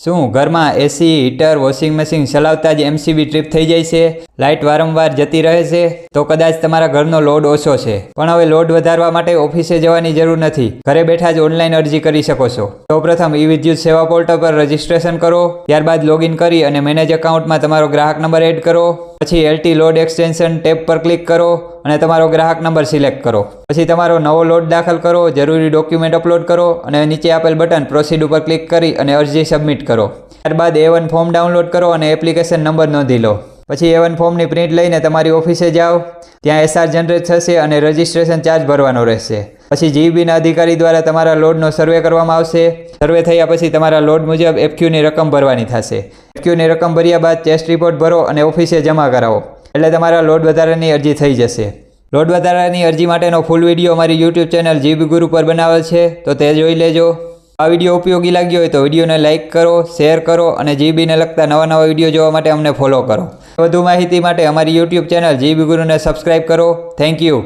શું ઘરમાં એસી, heater, washing machine ચલાવતા જ એમસીબી ટ્રીપ થઈ જાય છે? લાઇટ વારંવાર જતી રહે છે? તો કદાચ તમારા ઘરનો લોડ ઓછો છે. પણ હવે લોડ વધારવા માટે ઓફિસે જવાની જરૂર નથી. ઘરે બેઠા જ ઓનલાઈન અરજી કરી શકો છો. સૌપ્રથમ ઈ-વિદ્યુત સેવા પોર્ટલ પર રજીસ્ટ્રેશન કરો. ત્યારબાદ લોગિન કરી અને મેનેજ એકાઉન્ટમાં તમારો ગ્રાહક નંબર એડ કરો. પછી એલટી લોડ એક્સટેન્શન ટેબ પર ક્લિક કરો અને તમારો ગ્રાહક નંબર સિલેક્ટ કરો. પછી તમારો નવો લોડ દાખલ કરો, જરૂરી ડોક્યુમેન્ટ અપલોડ કરો અને નીચે આપેલ બટન પ્રોસીડ ઉપર ક્લિક કરી અને અરજી સબમિટ કરો. ત્યારબાદ A1 ફોર્મ ડાઉનલોડ કરો અને એપ્લિકેશન નંબર નોંધી લો. પછી A1 ફોર્મની પ્રિન્ટ લઈને તમારી ઓફિસે જાઓ. ત્યાં SR જનરેટ થશે અને રજીસ્ટ્રેશન ચાર્જ ભરવાનો રહેશે. પછી જીબીના અધિકારી દ્વારા તમારા લોડનો સર્વે કરવામાં આવશે. સર્વે થયા પછી તમારા લોડ મુજબ FQની રકમ ભરવાની થશે. FQની રકમ ભર્યા બાદ ટેસ્ટ રિપોર્ટ ભરો અને ઓફિસે જમા કરાવો. એટલે તમારા લોડ વધારાની અરજી થઈ જશે. લોડ વધારાની અરજી માટેનો ફૂલ વિડીયો અમારી YouTube ચેનલ જીબી ગુરુ પર બનાવેલ છે, તો તે જોઈ લેજો. આ વિડીયો ઉપયોગી લાગ્યો હોય તો વિડીયોને લાઇક કરો, શેર કરો અને જીબીને લગતા નવા વિડીયો જોવા માટે અમને ફોલો કરો. વધુ માહિતી માટે અમારી YouTube ચેનલ જીબી ગુરુને સબસ્ક્રાઈબ કરો. Thank you.